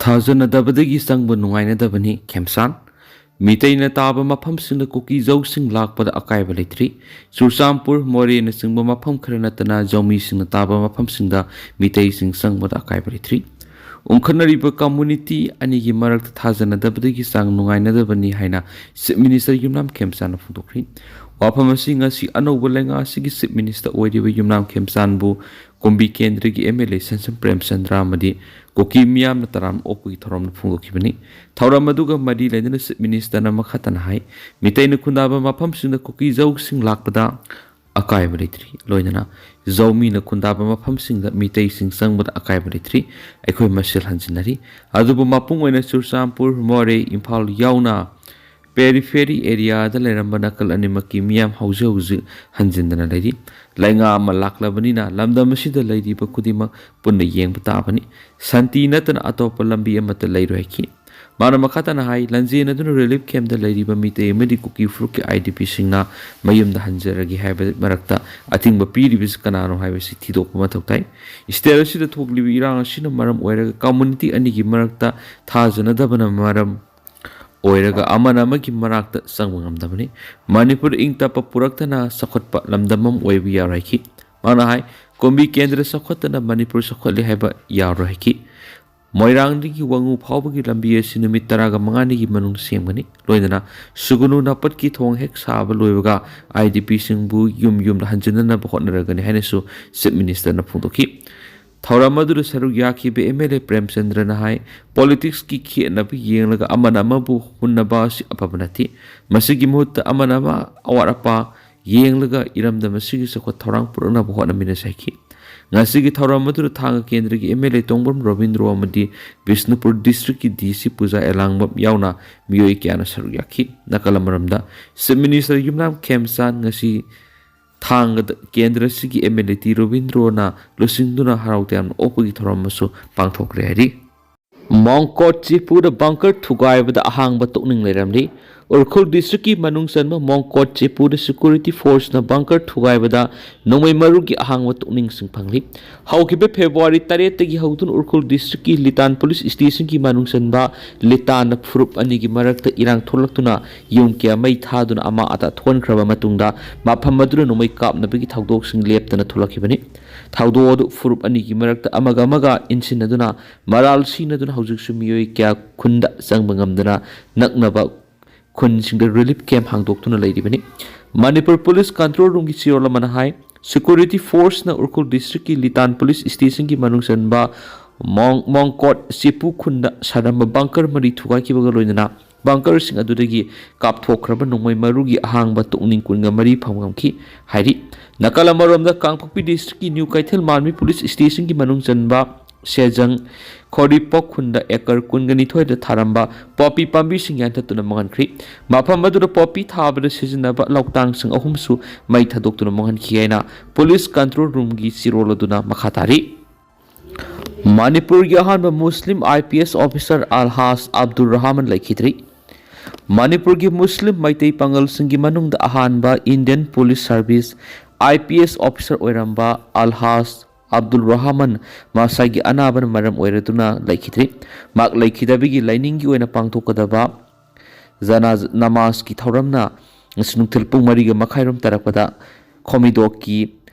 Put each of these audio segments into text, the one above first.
ꯊꯥꯖꯅꯗꯕꯗꯒꯤ ꯆꯪꯕ ꯅꯨꯡꯉꯥꯏꯅꯗꯕꯅꯤ ꯈꯦꯝꯁꯥꯟ ꯃꯤꯇꯩꯅ ꯇꯥꯕ ꯃꯐꯝꯁꯤꯡꯗ ꯀꯨꯀꯤ ꯖꯧꯁꯤꯡ ꯂꯥꯛꯄꯗ ꯑꯀꯥꯏꯕ ꯂꯩꯇ꯭ꯔꯤ꯫ ꯆꯨꯔꯆꯥꯟꯄꯨꯔ ꯃꯣꯔꯦꯅꯆꯤꯡꯕ ꯃꯐꯝ ꯈꯔ ꯅꯠꯇꯅ ꯖꯧꯃꯤꯁꯤꯡꯅ ꯇꯥꯕ ꯃꯐꯝꯁꯤꯡꯗ ꯃꯤꯇꯩꯁꯤꯡ ꯆꯪꯕꯗ ꯑꯀꯥꯏꯕ ꯂꯩꯇ꯭ꯔꯤ꯫ ꯎꯪꯈꯠꯅꯔꯤꯕ ꯀꯝꯃꯨꯅꯤꯇꯤ ꯑꯅꯤꯒꯤ ꯃꯔꯛꯇ ꯊꯥꯖꯅꯗꯕꯗꯒꯤ ꯆꯥꯡ ꯅꯨꯡꯉꯥꯏꯅꯗꯕꯅꯤ ꯍꯥꯏꯅ ꯆꯤꯞ ꯃꯤꯅꯤꯁꯇꯔ ꯌꯨꯝꯅꯥꯝ ꯈꯦꯝꯆꯥꯟꯅ ꯐꯣꯡꯗꯣꯛꯈ꯭ꯔꯤ꯫ ꯋꯥꯐꯝ ꯑꯁꯤ ꯉꯁꯤ ꯑꯅꯧꯕ ꯂꯩꯉꯥꯛꯁꯤꯒꯤ ꯆꯤꯞ ꯃꯤꯅꯤꯁꯇꯔ ꯑꯣꯏꯔꯤꯕ ꯌꯨꯝꯅꯥꯝ ꯈꯦꯝꯆꯥꯟꯕꯨ ꯀꯨꯝꯕꯤ ꯀꯦꯟꯗ꯭ꯔꯒꯤ ꯑꯦꯝ.ꯑꯦꯜ.ꯑꯦ. ꯁꯟꯁꯝ ꯄ꯭ꯔꯦꯝꯆꯟꯗ꯭ꯔ ꯑꯃꯗꯤ ꯀꯨꯀꯤ ꯃꯤꯌꯥꯝꯅ ꯇꯔꯥꯝꯅ ꯑꯣꯛꯄꯒꯤ ꯊꯧꯔꯝꯗ ꯐꯣꯡꯗꯣꯛꯈꯤꯕꯅꯤ꯫ ꯊꯧꯔꯝ ꯑꯗꯨꯒ ꯃꯔꯤ ꯂꯩꯅꯅ ꯆꯤꯞ ꯃꯤꯅꯤꯁꯇꯔꯅ ꯃꯈꯥ ꯇꯥꯅ ꯍꯥꯏ ꯃꯤꯇꯩꯅ ꯈꯨꯟꯗꯥꯕ ꯃꯐꯝꯁꯤꯡꯗ ꯀꯨꯀꯤ ꯖꯧꯁꯤꯡ ꯂꯥꯛꯄꯗ ꯑꯀꯥꯏꯕ ꯂꯩꯇ꯭ꯔꯤ꯫ ꯂꯣꯏꯅꯅ ꯖꯧꯃꯤꯅ ꯈꯨꯟꯗꯥꯕ ꯃꯐꯝꯁꯤꯡꯗ ꯃꯤꯇꯩꯁꯤꯡ ꯆꯪꯕꯗ ꯑꯀꯥꯏꯕ ꯂꯩꯇ꯭ꯔꯤ꯫ ꯑꯩꯈꯣꯏ ꯃꯁꯦꯜ ꯍꯟꯖꯤꯟꯅꯔꯤ꯫ ꯑꯗꯨꯕꯨ ꯃꯄꯨꯡ ꯑꯣꯏꯅ ꯆꯨꯔꯆꯥꯟꯄꯨꯔ, ꯃꯣꯔꯦ, ꯏꯝꯐꯥꯜ ꯌꯥꯎꯅ ꯄꯦꯔꯤꯐꯦꯔꯤ ꯑꯦꯔꯤꯌꯥꯗ ꯂꯩꯔꯝꯕ ꯅꯥꯀꯜ ꯑꯅꯤꯃꯛꯀꯤ ꯃꯤꯌꯥꯝ ꯍꯧꯖꯤꯛ ꯍꯟꯖꯤꯟꯗꯅ ꯂꯩꯔꯤ꯫ ꯂꯩꯉꯥꯛ ꯑꯃ ꯂꯥꯛꯂꯕꯅꯤꯅ ꯂꯝꯗꯝ ꯑꯁꯤꯗ ꯂꯩꯔꯤꯕ ꯈꯨꯗꯤꯡꯃꯛ ꯄꯨꯟꯅ ꯌꯦꯡꯕ ꯇꯥꯕꯅꯤ꯫ ꯁꯥꯟꯇꯤ ꯅꯠꯇꯅ ꯑꯇꯣꯞꯄ ꯂꯝꯕꯤ ꯑꯃꯠꯇ ꯂꯩꯔꯣꯏ ꯍꯥꯏꯈꯤ꯫ ꯃꯥꯅ ꯃꯈꯥ ꯇꯥꯅ ꯍꯥꯏ ꯂꯥꯟꯖꯦꯟꯅꯗꯨꯅ ꯔꯤꯂꯤꯐ ꯀꯦꯝꯞꯇ ꯂꯩꯔꯤꯕ ꯃꯤꯇꯩ ꯑꯃꯗꯤ ꯀꯨꯀꯤ ꯐꯨꯔꯨꯞꯀꯤ IDPꯁꯤꯡꯅ ꯃꯌꯨꯝꯗ ꯍꯟꯖꯔꯒꯦ ꯍꯥꯏꯕ ꯃꯔꯛꯇ ꯑꯊꯤꯡꯕ ꯄꯤꯔꯤꯕꯁꯤ ꯀꯅꯥꯅꯣ ꯍꯥꯏꯕꯁꯤ ꯊꯤꯗꯣꯛꯄ ꯃꯊꯧ ꯇꯥꯏ꯫ ꯁ꯭ꯇꯦꯠ ꯑꯁꯤꯗ ꯊꯣꯛꯂꯤꯕ ꯏꯔꯥꯡ ꯑꯁꯤꯅ ꯃꯔꯝ ꯑꯣꯏꯔꯒ ꯀꯝꯃꯨꯅꯤꯇꯤ ꯑꯅꯤꯒꯤ ꯃꯔꯛꯇ ꯊꯥꯖꯅꯗꯕꯅ ꯃꯔꯝ ꯑꯣꯏꯔꯒ ꯑꯃꯅ ꯑꯃꯒꯤ ꯃꯅꯥꯛꯇ ꯆꯪꯕ ꯉꯝꯗꯕꯅꯤ꯫ ꯃꯅꯤꯄꯨꯔ ꯏꯪ ꯇꯞꯄ ꯄꯨꯔꯛꯇꯅ ꯆꯥꯎꯈꯠꯄ ꯂꯝꯗꯝ ꯑꯃ ꯑꯣꯏꯕ ꯌꯥꯔꯣꯏ ꯍꯥꯏꯈꯤ꯫ ꯃꯥꯅ ꯍꯥꯏ ꯀꯨꯝꯕꯤ ꯀꯦꯟꯗ꯭ꯔ ꯆꯥꯎꯈꯠꯇꯅ ꯃꯅꯤꯄꯨꯔ ꯆꯥꯎꯈꯠꯂꯦ ꯍꯥꯏꯕ ꯌꯥꯔꯣꯏ ꯍꯥꯏꯈꯤ꯫ ꯃꯣꯏꯔꯥꯡꯗꯒꯤ ꯋꯥꯡꯉꯨ ꯐꯥꯎꯕꯒꯤ ꯂꯝꯕꯤ ꯑꯁꯤ ꯅꯨꯃꯤꯠ 15ꯅꯤꯒꯤ ꯃꯅꯨꯡꯗ ꯁꯦꯝꯒꯅꯤ꯫ ꯂꯣꯏꯅꯅ ꯁꯨꯒꯨꯅꯨ ꯅꯥꯄꯠꯀꯤ ꯊꯣꯡ ꯍꯦꯛ ꯁꯥꯕ ꯂꯣꯏꯕꯒ IDPꯁꯤꯡꯕꯨ ꯌꯨꯝꯗ ꯍꯟꯖꯤꯟꯅꯅꯕ ꯍꯣꯠꯅꯔꯒꯅꯤ ꯍꯥꯏꯅꯁꯨ ꯆꯤꯞ ꯃꯤꯅꯤꯁꯇꯔꯅ ꯐꯣꯡꯗꯣꯛꯈꯤ꯫ ꯊꯧꯔꯝ ꯑꯗꯨꯗ ꯁꯔꯨꯛ ꯌꯥꯈꯤꯕ MLA ꯄ꯭ꯔꯦꯝꯆꯟꯗ꯭ꯔꯅ ꯍꯥꯏ ꯄꯣꯂꯤꯇꯤꯛꯁꯀꯤ ꯈꯦꯠꯅꯕ ꯌꯦꯡꯂꯒ ꯑꯃꯅ ꯑꯃꯕꯨ ꯍꯨꯟꯅꯕ ꯑꯁꯤ ꯑꯐꯕ ꯅꯠꯇꯦ꯫ ꯃꯁꯤꯒꯤ ꯃꯍꯨꯠꯇ ꯑꯃꯅ ꯑꯃ ꯑꯋꯥꯠ ꯑꯄꯥ ꯌꯦꯡꯂꯒ ꯏꯔꯝꯗꯝ ꯑꯁꯤꯒꯤ ꯆꯥꯎꯈꯠ ꯊꯧꯔꯥꯡ ꯄꯨꯔꯛꯅꯕ ꯍꯣꯠꯅꯃꯤꯟꯅꯁꯤ ꯍꯥꯏꯈꯤ꯫ ꯉꯁꯤꯒꯤ ꯊꯧꯔꯝ ꯑꯗꯨꯗ ꯊꯥꯡꯒ ꯀꯦꯟꯗ꯭ꯔꯒꯤ MLA ꯇꯣꯡꯕ꯭ꯔꯝ ꯔꯣꯕꯤꯟꯗ꯭ꯔꯣ ꯑꯃꯗꯤ ꯕꯤꯁꯅꯨꯄꯨꯔ ꯗꯤꯁꯇ꯭ꯔꯤꯛꯀꯤ DC ꯄꯨꯖꯥ ꯑꯦꯂꯥꯡꯕꯝ ꯌꯥꯎꯅ ꯃꯤꯑꯣꯏ ꯀꯌꯥꯅ ꯁꯔꯨꯛ ꯌꯥꯈꯤ꯫ ꯅꯥꯀꯜ ꯑꯃꯔꯣꯝꯗ ꯆꯤꯞ ꯃꯤꯅꯤꯁꯇꯔ ꯌꯨꯝꯅꯥꯝ ꯈꯦꯝꯆꯥꯟ ꯉꯁꯤ ꯊꯥꯡꯒꯗ ꯀꯦꯟꯗ꯭ꯔ ꯑꯁꯤꯒꯤ MLA ꯇꯤ ꯔꯣꯕꯤꯟꯗ꯭ꯔꯣꯅ ꯂꯨꯆꯤꯡꯗꯨꯅ ꯍꯔꯥꯎ ꯇꯌꯥꯝꯅ ꯑꯣꯛꯄꯒꯤ ꯊꯧꯔꯝ ꯑꯃꯁꯨ ꯄꯥꯡꯊꯣꯛꯈ꯭ꯔꯦ ꯍꯥꯏꯔꯤ꯫ ꯃꯣꯡꯀꯣꯠ ꯆꯦꯄꯨꯗ ꯕꯪꯀꯔ ꯊꯨꯒꯥꯏꯕꯗ ꯑꯍꯥꯡꯕ ꯇꯣꯛꯅꯤꯡ ꯂꯩꯔꯝꯂꯤ꯫ ꯎꯈ꯭ꯔꯨꯜ ꯗꯤꯁꯇ꯭ꯔꯤꯛꯀꯤ ꯃꯅꯨꯡ ꯆꯟꯕ ꯃꯣꯡꯀꯣꯠ ꯆꯦꯄꯨꯗ ꯁꯦꯀ꯭ꯌꯨꯔꯤꯇꯤ ꯐꯣꯔꯁꯅ ꯕꯪꯀꯔ ꯊꯨꯒꯥꯏꯕꯗ ꯅꯣꯡꯃꯩ ꯃꯔꯨꯒꯤ ꯑꯍꯥꯡꯕ ꯇꯣꯛꯅꯤꯡꯁꯤꯡ ꯐꯪꯂꯤ꯫ ꯍꯧꯈꯤꯕ ꯐꯦꯕ꯭ꯔꯨꯋꯥꯔꯤ 8ꯗꯒꯤ ꯍꯧꯗꯨꯅ ꯎꯈ꯭ꯔꯨꯜ ꯗꯤꯁꯇ꯭ꯔꯤꯛꯀꯤ ꯂꯤꯇꯥꯟ ꯄꯨꯂꯤꯁ ꯁ꯭ꯇꯦꯁꯟꯒꯤ ꯃꯅꯨꯡ ꯆꯟꯕ ꯂꯤꯇꯥꯟꯅ ꯐꯨꯔꯨꯞ ꯑꯅꯤꯒꯤ ꯃꯔꯛꯇ ꯏꯔꯥꯡ ꯊꯣꯛꯂꯛꯇꯨꯅ ꯌꯨꯝ ꯀꯌꯥ ꯃꯩ ꯊꯥꯗꯨꯅ ꯑꯃꯥꯡ ꯑꯇꯥ ꯊꯣꯛꯍꯟꯈ꯭ꯔꯕ ꯃꯇꯨꯡꯗ ꯃꯐꯝ ꯑꯗꯨꯗ ꯅꯣꯡꯃꯩ ꯀꯥꯞꯅꯕꯒꯤ ꯊꯧꯗꯣꯛꯁꯤꯡ ꯂꯦꯞꯇꯅ ꯊꯣꯛꯂꯛꯈꯤꯕꯅꯤ꯫ ꯊꯧꯗꯣꯛ ꯑꯗꯨ ꯐꯨꯔꯨꯞ ꯑꯅꯤꯒꯤ ꯃꯔꯛꯇ ꯑꯃꯒ ꯏꯟꯁꯤꯟꯅꯗꯨꯅ ꯃꯔꯥꯜ ꯁꯤꯅꯗꯨꯅ ꯍꯧꯖꯤꯛꯁꯨ ꯃꯤꯑꯣꯏ ꯀꯌꯥ ꯈꯨꯟꯗ ꯆꯪꯕ ꯉꯝꯗꯅ ꯅꯛꯅꯕ ꯈꯨꯟꯁꯤꯡꯗ ꯔꯤꯂꯤꯐ ꯀꯦꯝꯞ ꯍꯥꯡꯗꯣꯛꯇꯨꯅ ꯂꯩꯔꯤꯕꯅꯤ꯫ ꯃꯅꯤꯄꯨꯔ ꯄꯨꯂꯤꯁ ꯀꯟꯇ꯭ꯔꯣꯜ ꯔꯨꯝꯒꯤ ꯆꯦꯔꯣꯜ ꯑꯃꯅ ꯍꯥꯏ ꯁꯦꯀ꯭ꯌꯨꯔꯤꯇꯤ ꯐꯣꯔꯁꯅ ꯎꯈ꯭ꯔꯨꯜ ꯗꯤꯁꯇ꯭ꯔꯤꯛꯀꯤ ꯂꯤꯇꯥꯟ ꯄꯨꯂꯤꯁ ꯁ꯭ꯇꯦꯁꯟꯒꯤ ꯃꯅꯨꯡ ꯆꯟꯕ ꯃꯣꯡꯀꯣꯠ ꯆꯦꯄꯨ ꯈꯨꯟꯗ ꯁꯥꯔꯝꯕ ꯕꯪꯀꯔ 3 ꯊꯨꯒꯥꯏꯈꯤꯕꯒ ꯂꯣꯏꯅꯅ ꯕꯪꯀꯔꯁꯤꯡ ꯑꯗꯨꯗꯒꯤ ꯀꯥꯞꯊꯣꯛꯈ꯭ꯔꯕ ꯅꯣꯡꯃꯩ ꯃꯔꯨꯒꯤ ꯑꯍꯥꯡꯕ ꯇꯣꯛꯅꯤꯡ ꯀꯨꯟꯒ 3 ꯐꯪꯕ ꯉꯝꯈꯤ ꯍꯥꯏꯔꯤ꯫ ꯅꯥꯀꯜ ꯑꯃꯔꯣꯝꯗ ꯀꯥꯡꯄꯣꯛꯄꯤ ꯗꯤꯁꯇ꯭ꯔꯤꯛꯀꯤ ꯅ꯭ꯌꯨ ꯀꯩꯊꯦꯜ ꯃꯥꯟꯕꯤ ꯄꯨꯂꯤꯁ ꯁ꯭ꯇꯦꯁꯟꯒꯤ ꯃꯅꯨꯡ ꯆꯟꯕ ꯁꯦꯖꯪ ꯈꯣꯔꯤꯄꯣꯛ ꯈꯨꯟꯗ ꯑꯦꯀꯔ 22ꯗ ꯊꯥꯔꯝꯕ ꯄꯣꯄꯤ ꯄꯥꯝꯕꯤꯁꯤꯡ ꯌꯥꯟꯊꯠꯇꯨꯅ ꯃꯥꯡꯍꯟꯈ꯭ꯔꯤ꯫ ꯃꯐꯝ ꯑꯗꯨꯗ ꯄꯣꯄꯤ ꯊꯥꯕꯗ ꯁꯤꯖꯤꯟꯅꯕ ꯂꯧꯇꯥꯡꯁꯤꯡ 3ꯁꯨ ꯃꯩ ꯊꯥꯗꯣꯛꯇꯨꯅ ꯃꯥꯡꯍꯟꯈꯤ ꯍꯥꯏꯅ ꯄꯨꯂꯤꯁ ꯀꯟꯇ꯭ꯔꯣꯜ ꯔꯨꯝꯒꯤ ꯆꯦꯔꯣꯜ ꯑꯗꯨꯅ ꯃꯈꯥ ꯇꯥꯔꯤ꯫ ꯃꯅꯤꯄꯨꯔꯒꯤ ꯑꯍꯥꯟꯕ ꯃꯨꯁꯂꯤꯝ IPS ꯑꯣꯐꯤꯁꯥꯔ ꯑꯜꯍꯥꯖ ꯑꯕꯗꯨꯜ ꯔꯍꯃꯟ ꯂꯩꯈꯤꯗ꯭ꯔꯤ꯫ ꯃꯅꯤꯄꯨꯔꯒꯤ ꯃꯨꯁꯂꯤꯝ ꯃꯩꯇꯩ ꯄꯥꯡꯒꯜꯁꯤꯡꯒꯤ ꯃꯅꯨꯡꯗ ꯑꯍꯥꯟꯕ Indian police service IPS officer ꯑꯣꯏꯔꯝꯕ ꯑꯜꯍꯥꯖ ꯑꯕꯗꯨꯜ ꯔꯍꯃꯟ ꯃꯁꯥꯒꯤ ꯑꯅꯥꯕꯅ ꯃꯔꯝ ꯑꯣꯏꯔꯗꯨꯅ ꯂꯩꯈꯤꯗ꯭ꯔꯤ꯫ ꯃꯍꯥꯛ ꯂꯩꯈꯤꯗꯕꯒꯤ ꯂꯥꯏꯅꯤꯡꯒꯤ ꯑꯣꯏꯅ ꯄꯥꯡꯊꯣꯛꯀꯗꯕ ꯖꯅꯥꯖ ꯅꯃꯥꯖꯀꯤ ꯊꯧꯔꯝꯅ ꯉꯁꯤ ꯅꯨꯡꯊꯤꯜ ꯄꯨꯡ 4:30 ꯇꯥꯔꯛꯄꯗ ꯈꯣꯃꯤꯗꯣꯛꯀꯤ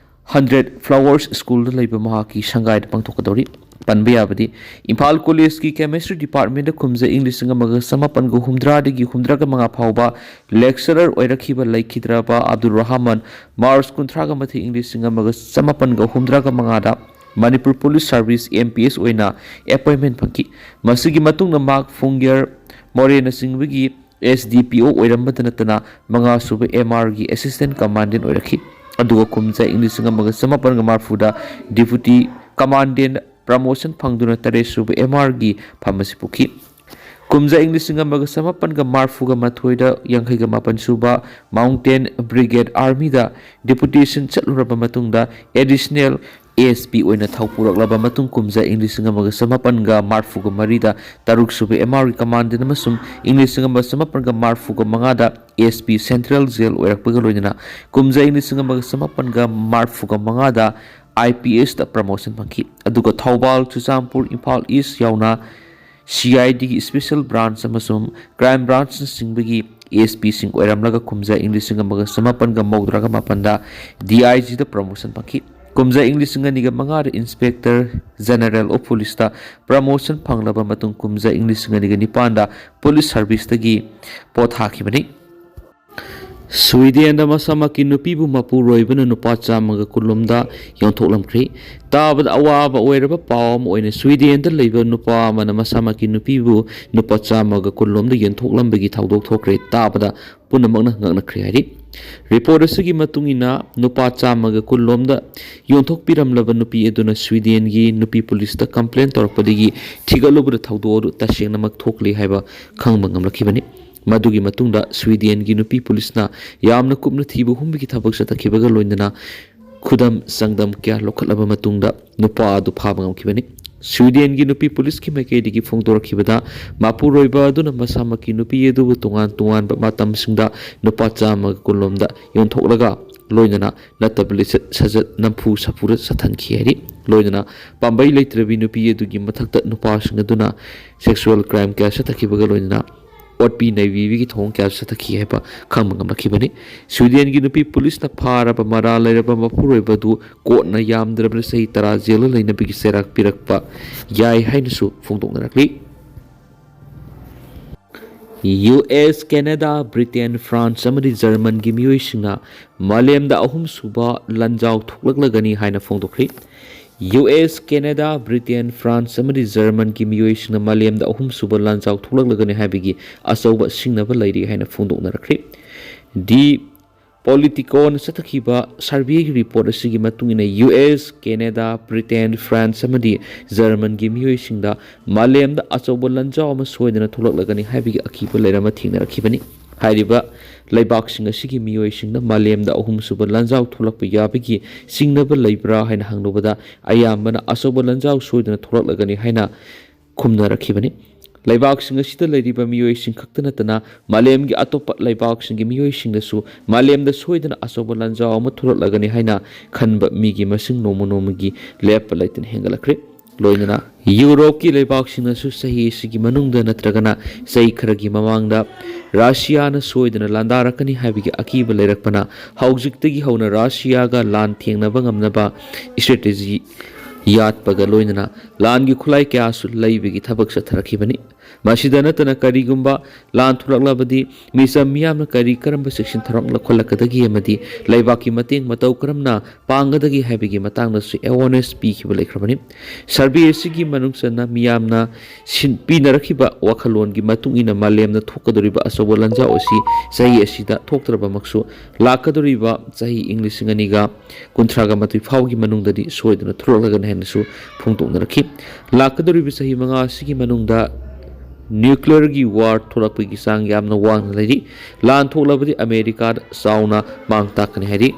100 ꯐ꯭ꯂꯥꯋꯔꯁ ꯁ꯭ꯀꯨꯜꯗ ꯂꯩꯕ ꯃꯍꯥꯛꯀꯤ ꯁꯪꯒꯥꯏꯗ ꯄꯥꯡꯊꯣꯛꯀꯗꯧꯔꯤ꯫ ꯄꯟꯕ ꯌꯥꯕꯗꯤ ꯏꯝꯐꯥꯜ ꯀꯣꯂꯦꯖꯀꯤ ꯀꯦꯃꯤꯁꯇ꯭ꯔꯤ ꯗꯤꯄꯥꯔꯠꯃꯦꯟꯇ ꯀꯨꯝꯖꯥ ꯏꯪ 1970 85 ꯐꯥꯎꯕ ꯂꯦꯛꯆꯔꯔ ꯑꯣꯏꯔꯛꯈꯤꯕ ꯂꯩꯈꯤꯗ꯭ꯔꯕ ꯑꯕꯗꯨꯜ ꯔꯍꯃꯟ ꯃꯥꯔꯆ 30 ꯏꯪ 1985ꯗ ꯃꯅꯤꯄꯨꯔ ꯄꯨꯂꯤꯁ ꯁꯔꯚꯤꯁ MPS ꯑꯣꯏꯅ ꯑꯦꯄꯣꯏꯟꯃꯦꯟꯠ ꯐꯪꯈꯤ꯫ ꯃꯁꯤꯒꯤ ꯃꯇꯨꯡꯗ ꯃꯍꯥꯛ ꯐꯨꯡꯒ꯭ꯌꯔ ꯃꯣꯔꯦꯅꯆꯤꯡꯕꯒꯤ SDPO ꯑꯣꯏꯔꯝꯕꯇ ꯅꯠꯇꯅ 5ꯁꯨꯕ MRꯒꯤ ꯑꯦꯁꯤꯁꯇꯦꯟꯠ ꯀꯃꯥꯟꯗꯦꯟꯠ ꯑꯣꯏꯔꯛꯈꯤ꯫ ꯑꯗꯨꯒ ꯀꯨꯝꯖꯥ ꯏꯪ 1990ꯗ ꯗꯤꯄꯨꯇꯤ ꯀꯃꯥꯟꯗꯦꯟꯠ ꯄ꯭ꯔꯃꯣꯁꯟ ꯐꯪꯗꯨꯅ 3ꯁꯨꯕ MRꯒꯤ ꯐꯝ ꯑꯁꯤ ꯄꯨꯈꯤ꯫ ꯀꯨꯝꯖꯥ ꯏꯪ 1988ꯗ 58ꯁꯨꯕ ꯃꯥꯎꯟꯇꯦꯟ ꯕ꯭ꯔꯤꯒꯦꯗ ꯑꯥꯔꯃꯤꯗ ꯗꯤꯄꯨꯇꯦꯁꯟ ꯆꯠꯂꯨꯔꯕ ꯃꯇꯨꯡꯗ ꯑꯦꯗꯤꯁꯅꯦꯜ ASP ꯑꯣꯏꯅ ꯊꯧ ꯄꯨꯔꯛꯂꯕ ꯃꯇꯨꯡ ꯀꯨꯝꯖꯥ ꯏꯪ 1994ꯗ 3ꯁꯨꯕ MRꯒꯤ ꯀꯃꯥꯟꯗꯦꯟꯠ ꯑꯃꯁꯨꯡ ꯏꯪ 1995ꯗ SP ꯁꯦꯟꯇ꯭ꯔꯦꯜ ꯖꯦꯜ ꯑꯣꯏꯔꯛꯄꯒ ꯂꯣꯏꯅꯅ ꯀꯨꯝꯖꯥ ꯏꯪ 1995ꯗ IPSꯇ ꯄ꯭ꯔꯃꯣꯁꯟ ꯐꯪꯈꯤ꯫ ꯑꯗꯨꯒ ꯊꯧꯕꯥꯜ, ꯆꯨꯔꯆꯥꯟꯄꯨꯔ, ꯏꯝꯐꯥꯜ ꯏꯁ ꯌꯥꯎꯅ CID की स्पेशल ब्रांच अमसुंग क्राइम ब्रांच सिंबगी ASP सिंग ओइरमलगा कुमजा इंग्लिश सिंग अमगा समापन गा मौद्रागा मापनदा DIG दा प्रमोशन पाखी कुमजा इंग्लिश सिंग अनिगा मंगा इंस्पेक्टर जनरल ऑफ पुलिस दा प्रमोशन फंगलबा मतुंग कुमजा इंग्लिश सिंग अनिगा निपांदा पुलिस सर्विस दगी पोथाखिबनी स्वीडन मसामकी नुपीबु मपुरोइबना नुपा चामगा कुलुमदा योंथोकलमख्री ताबद अवाब ओइरबा पावम ओइने स्वीडन दा लैबा नुपा अमना मसामकी नुपीबु नुपा चामगा कुलुमदा योंथोकलमबगी थाउदोक थोक्रे ताबदा पुनमगना ngaknakhri hari report asigi matungina nupa chamaga kullomda yonthok piramlaba nupi eduna Sweden gi nupi police ta complaint torpadigi thigalubra thaudoru tasengnamak thokli haiba khangba ngamlakhibani madugi matungda Sweden gi nupi police na yamna kupna thibu humbi ki thabak sa takhibaga loindana khudam sangdam kya lokhalaba matungda nupa adu phaba ngamkhibani Sweden gi nupi police ki maikedi gi phongdor khibada mapuroiba aduna masamaki nupi edu tungan tungan ba matam singda nupa chama kulomda yonthoklaga loinana natabli sajat nampu sapura sathan khiyari loinana pambai leitrabi nupi edu gi mathakta nupa singa duna sexual crime kya satakhibaga loinana OTP Navy की थोंग क्या सतखी है पा खंगम लखिबनी Sweden की नुपी police न फारब मरा लेरब मपुरोइबदु कोटना यामद्रब सही तरा जेल लेनबी की सेराक पिरकपा याय हाइनसु फोंदोंनरकली US Canada Britain France amadi German gi miyoisingna malemda ahum suba lanjaw thuklaklagani haina फोंदोखरी US Canada Britain France amadi German ki miyoisingna malemda ahum suba lanjaw thuklaklagani haibigi asauba singnaba lairi haina फोंदोंनरखरी di Politicon satakhiba survey report asigi matungina US Canada Britain France amadi German gi miyoisingda malemda asauba lanjaw ama soidana thuklaklagani haibigi akiba leirama thingnarakibani हाइरिबा लैबाकसिंग असिगी मियोइसिंगना मालेमदा अहुम सुबा लंजाव थोलकप याबगी सिंगनबा लैब्रा हाइना हांगनोबदा अयामबना असोबा लंजाव सोइदना थोलकलगनी हाइना खुमनरखिबनी लैबाकसिंग असिदा लैरिबा मियोइसिंग खक्तनतना मालेमगी अतोपा लैबाकसिंगी मियोइसिंगदसु मालेमदा सोइदना असोबा लंजाव अमा थोलकलगनी हाइना खनबा मिगी मसिंग नोमनोमगी लेप लैतन हेंगलखरे लोइनना Europe की लेबाकसिंगसु सही सिगी मनुंगदा नत्रगना सही खरगी ममांगदा राशियाना सोइदना लांदारकनी हाइबिगी अकीबा लेरकपना हौजिक्तगी हौना राशियागा लान थेंगनबा ngamnaba strategy यादपगा लोइनना लानगी खुलाई क्यासु लैबिगी थबक सथरखिबनी मासिदा नतना करिगुंबा लान थुरकलाबदी मिसम मियामना करी Karamba section थरक लखोलकदगी अमदी लैबाकी मतेंग मतौ करमना पांगदगी हाइबिगी मतांगदसु awareness पीखिबा लेखरबनी सर्वे एसिगी मनुंगसना मियामना पिनरखिबा वखलोनगी मतुंगिना मालेमना थोकदोरिबा असोबो लंजा ओसी सही एसिदा थोकतरबा मक्सु लाकदोरिबा सही इंग्लिश सिंगनिगा कुंथ्रागा मतुई फावगी मनुंगददी सोइदना थुरकलगन हेनसु फोंतोंनरखि लाकदोरिबा सही मंगा सिगी मनुंगदा न्यूक्लियर की वार थोलकपगी सांग यामना वांगना लैरि लान थोलबदी अमेरिका साउना मांग ताकने हैरि